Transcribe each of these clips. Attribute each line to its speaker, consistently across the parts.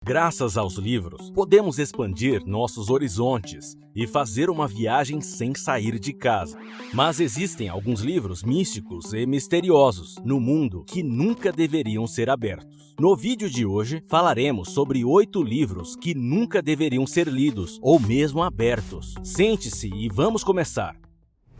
Speaker 1: Graças aos livros, podemos expandir nossos horizontes e fazer uma viagem sem sair de casa. Mas existem alguns livros místicos e misteriosos no mundo que nunca deveriam ser abertos. No vídeo de hoje, falaremos sobre 8 livros que nunca deveriam ser lidos ou mesmo abertos. Sente-se e vamos começar!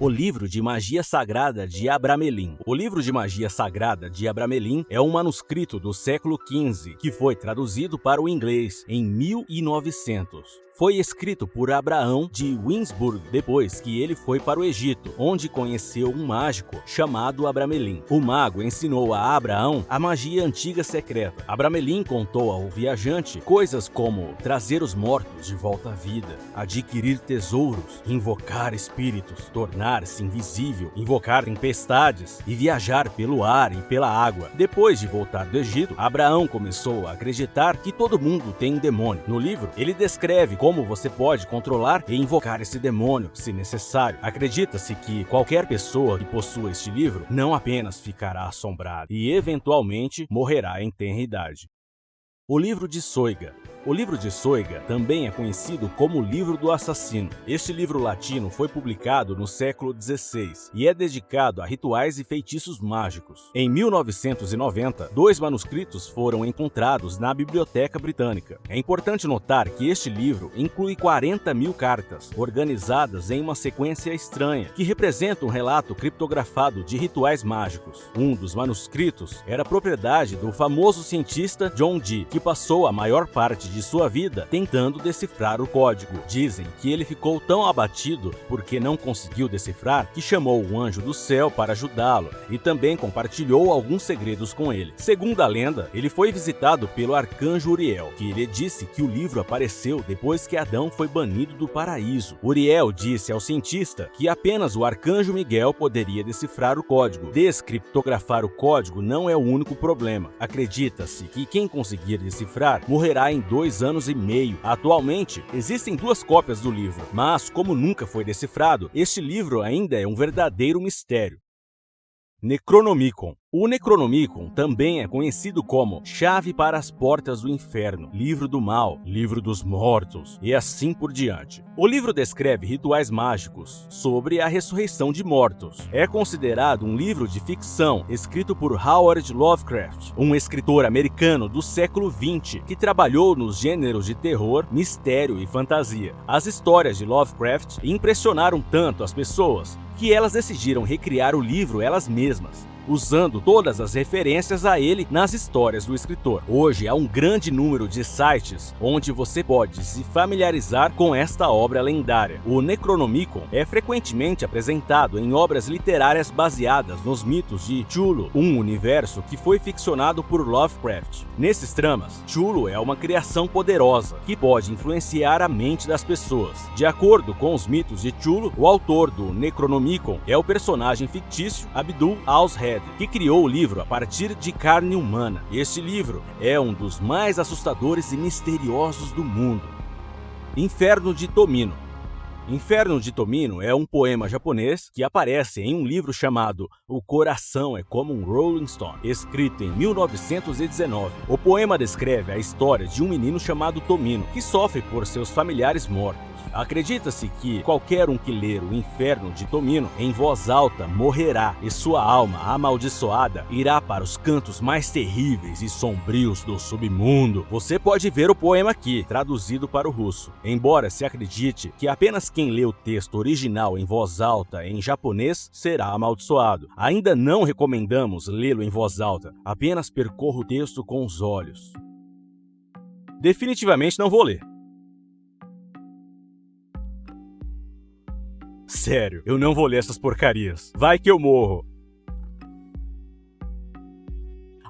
Speaker 1: O livro de magia sagrada de Abramelin. O livro de magia sagrada de Abramelin é um manuscrito do século XV que foi traduzido para o inglês em 1900. Foi escrito por Abraão de Winsburg depois que ele foi para o Egito, onde conheceu um mágico chamado Abramelin. O mago ensinou a Abraão a magia antiga secreta. Abramelin contou ao viajante coisas como trazer os mortos de volta à vida, adquirir tesouros, invocar espíritos, tornar-se invisível, invocar tempestades e viajar pelo ar e pela água. Depois de voltar do Egito, Abraão começou a acreditar que todo mundo tem um demônio. No livro, ele descreve como você pode controlar e invocar esse demônio, se necessário. Acredita-se que qualquer pessoa que possua este livro não apenas ficará assombrada e, eventualmente, morrerá em tenra idade. O livro de Soiga. O livro de Soiga também é conhecido como o livro do assassino. Este livro latino foi publicado no século XVI e é dedicado a rituais e feitiços mágicos. Em 1990, 2 manuscritos foram encontrados na Biblioteca Britânica. É importante notar que este livro inclui 40.000 cartas, organizadas em uma sequência estranha, que representa um relato criptografado de rituais mágicos. Um dos manuscritos era propriedade do famoso cientista John Dee, que passou a maior parte de sua vida tentando decifrar o código. Dizem que ele ficou tão abatido porque não conseguiu decifrar que chamou um anjo do céu para ajudá-lo e também compartilhou alguns segredos com ele. Segundo a lenda, ele foi visitado pelo arcanjo Uriel, que lhe disse que o livro apareceu depois que Adão foi banido do paraíso. Uriel disse ao cientista que apenas o arcanjo Miguel poderia decifrar o código. Descriptografar o código não é o único problema. Acredita-se que quem conseguir decifrar morrerá em 2 anos e meio. Atualmente, existem 2 cópias do livro, mas como nunca foi decifrado, este livro ainda é um verdadeiro mistério. Necronomicon. O Necronomicon também é conhecido como Chave para as Portas do Inferno, Livro do Mal, Livro dos Mortos e assim por diante. O livro descreve rituais mágicos sobre a ressurreição de mortos. É considerado um livro de ficção escrito por Howard Lovecraft, um escritor americano do século XX que trabalhou nos gêneros de terror, mistério e fantasia. As histórias de Lovecraft impressionaram tanto as pessoas que elas decidiram recriar o livro elas mesmas, usando todas as referências a ele nas histórias do escritor. Hoje há um grande número de sites onde você pode se familiarizar com esta obra lendária. O Necronomicon é frequentemente apresentado em obras literárias baseadas nos mitos de Cthulhu, um universo que foi ficcionado por Lovecraft. Nesses tramas, Cthulhu é uma criação poderosa que pode influenciar a mente das pessoas. De acordo com os mitos de Cthulhu, o autor do Necronomicon é o personagem fictício Abdul Al-Hed, que criou o livro a partir de carne humana. Este livro é um dos mais assustadores e misteriosos do mundo. Inferno de Tomino. Inferno de Tomino é um poema japonês que aparece em um livro chamado O Coração é como um Rolling Stone, escrito em 1919. O poema descreve a história de um menino chamado Tomino, que sofre por seus familiares mortos. Acredita-se que qualquer um que ler o Inferno de Tomino em voz alta morrerá e sua alma amaldiçoada irá para os cantos mais terríveis e sombrios do submundo. Você pode ver o poema aqui, traduzido para o russo. Embora se acredite que apenas quem lê o texto original em voz alta em japonês será amaldiçoado, ainda não recomendamos lê-lo em voz alta, apenas percorra o texto com os olhos. Definitivamente não vou ler. Sério, eu não vou ler essas porcarias. Vai que eu morro.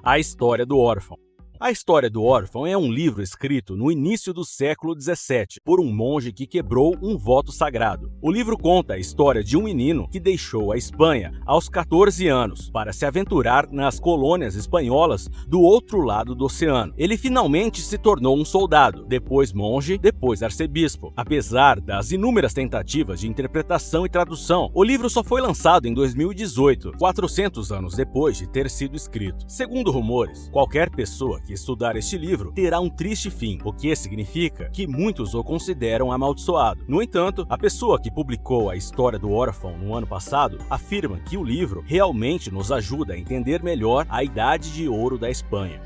Speaker 1: A História do Órfão. A História do Órfão é um livro escrito no início do século XVII por um monge que quebrou um voto sagrado. O livro conta a história de um menino que deixou a Espanha aos 14 anos para se aventurar nas colônias espanholas do outro lado do oceano. Ele finalmente se tornou um soldado, depois monge, depois arcebispo. Apesar das inúmeras tentativas de interpretação e tradução, o livro só foi lançado em 2018, 400 anos depois de ter sido escrito. Segundo rumores, qualquer pessoa que que estudar este livro terá um triste fim, o que significa que muitos o consideram amaldiçoado. No entanto, a pessoa que publicou a história do órfão no ano passado afirma que o livro realmente nos ajuda a entender melhor a Idade de Ouro da Espanha.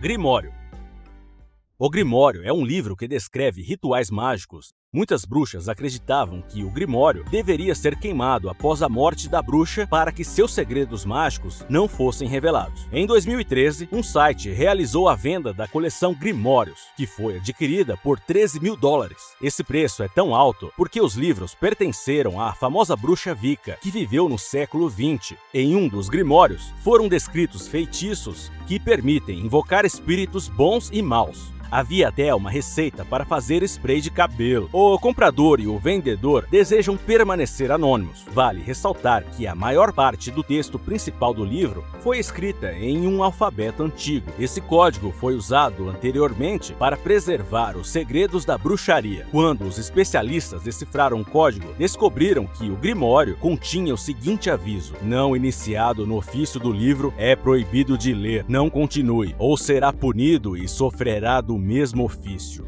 Speaker 1: Grimório. O Grimório é um livro que descreve rituais mágicos. Muitas bruxas acreditavam que o Grimório deveria ser queimado após a morte da bruxa para que seus segredos mágicos não fossem revelados. Em 2013, um site realizou a venda da coleção Grimórios, que foi adquirida por $13 mil. Esse preço é tão alto porque os livros pertenceram à famosa bruxa Wicca, que viveu no século XX. Em um dos Grimórios, foram descritos feitiços que permitem invocar espíritos bons e maus. Havia até uma receita para fazer spray de cabelo. O comprador e o vendedor desejam permanecer anônimos. Vale ressaltar que a maior parte do texto principal do livro foi escrita em um alfabeto antigo. Esse código foi usado anteriormente para preservar os segredos da bruxaria. Quando os especialistas decifraram o código, descobriram que o Grimório continha o seguinte aviso: não iniciado no ofício do livro é proibido de ler. Não continue, ou será punido e sofrerá do mesmo ofício.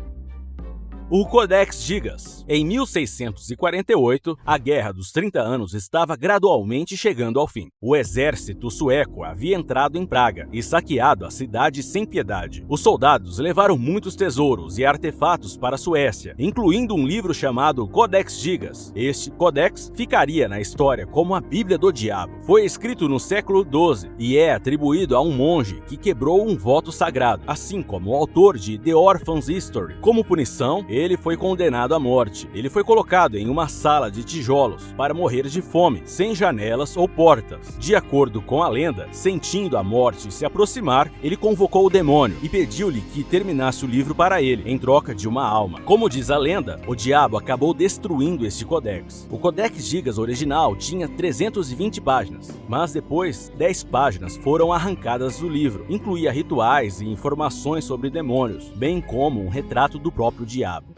Speaker 1: O Codex Gigas. Em 1648, a Guerra dos 30 Anos estava gradualmente chegando ao fim. O exército sueco havia entrado em Praga e saqueado a cidade sem piedade. Os soldados levaram muitos tesouros e artefatos para a Suécia, incluindo um livro chamado Codex Gigas. Este codex ficaria na história como a Bíblia do Diabo. Foi escrito no século XII e é atribuído a um monge que quebrou um voto sagrado, assim como o autor de The Orphan's History. Como punição, ele foi condenado à morte. Ele foi colocado em uma sala de tijolos para morrer de fome, sem janelas ou portas. De acordo com a lenda, sentindo a morte se aproximar, ele convocou o demônio e pediu-lhe que terminasse o livro para ele, em troca de uma alma. Como diz a lenda, o diabo acabou destruindo este codex. O Codex Gigas original tinha 320 páginas, mas depois 10 páginas foram arrancadas do livro. Incluía rituais e informações sobre demônios, bem como um retrato do próprio diabo.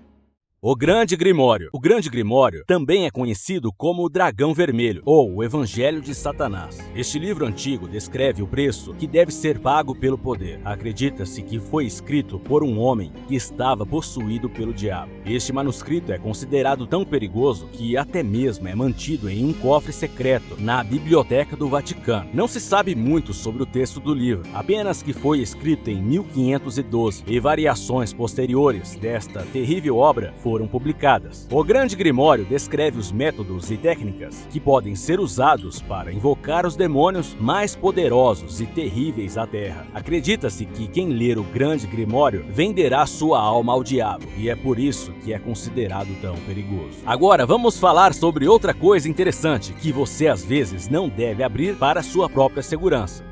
Speaker 1: O Grande Grimório. O Grande Grimório também é conhecido como o Dragão Vermelho ou o Evangelho de Satanás. Este livro antigo descreve o preço que deve ser pago pelo poder. Acredita-se que foi escrito por um homem que estava possuído pelo diabo. Este manuscrito é considerado tão perigoso que até mesmo é mantido em um cofre secreto na Biblioteca do Vaticano. Não se sabe muito sobre o texto do livro, apenas que foi escrito em 1512 e variações posteriores desta terrível obra foram publicadas. O Grande Grimório descreve os métodos e técnicas que podem ser usados para invocar os demônios mais poderosos e terríveis da Terra. Acredita-se que quem ler o Grande Grimório venderá sua alma ao diabo, e é por isso que é considerado tão perigoso. Agora vamos falar sobre outra coisa interessante que você às vezes não deve abrir para sua própria segurança.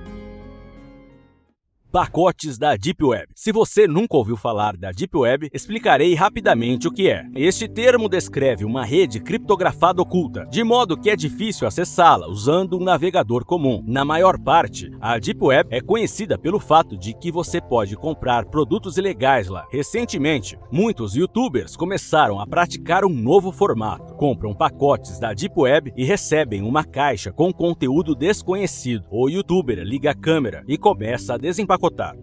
Speaker 1: Pacotes da Deep Web. Se você nunca ouviu falar da Deep Web, explicarei rapidamente o que é. Este termo descreve uma rede criptografada oculta, de modo que é difícil acessá-la usando um navegador comum. Na maior parte, a Deep Web é conhecida pelo fato de que você pode comprar produtos ilegais lá. Recentemente, muitos YouTubers começaram a praticar um novo formato. Compram pacotes da Deep Web e recebem uma caixa com conteúdo desconhecido. O YouTuber liga a câmera e começa a desempacotar.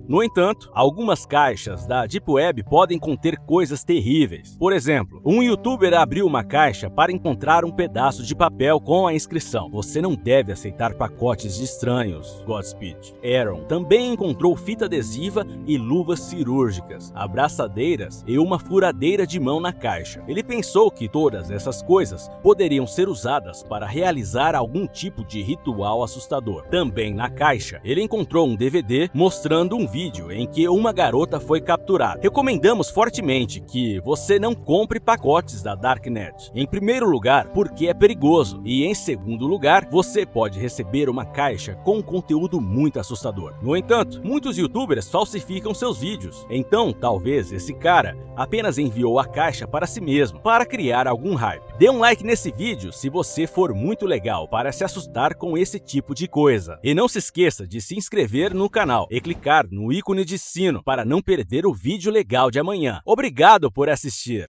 Speaker 1: No entanto, algumas caixas da Deep Web podem conter coisas terríveis. Por exemplo, um YouTuber abriu uma caixa para encontrar um pedaço de papel com a inscrição: "Você não deve aceitar pacotes de estranhos. Godspeed." Aaron também encontrou fita adesiva e luvas cirúrgicas, abraçadeiras e uma furadeira de mão na caixa. Ele pensou que todas essas coisas poderiam ser usadas para realizar algum tipo de ritual assustador. Também na caixa, ele encontrou um DVD mostrando um vídeo em que uma garota foi capturada. Recomendamos fortemente que você não compre pacotes da Darknet. Em primeiro lugar, porque é perigoso, e em segundo lugar, você pode receber uma caixa com um conteúdo muito assustador. No entanto, muitos YouTubers falsificam seus vídeos, então talvez esse cara apenas enviou a caixa para si mesmo, para criar algum hype. Dê um like nesse vídeo se você for muito legal para se assustar com esse tipo de coisa. E não se esqueça de se inscrever no canal e clicar no ícone de sino para não perder o vídeo legal de amanhã. Obrigado por assistir!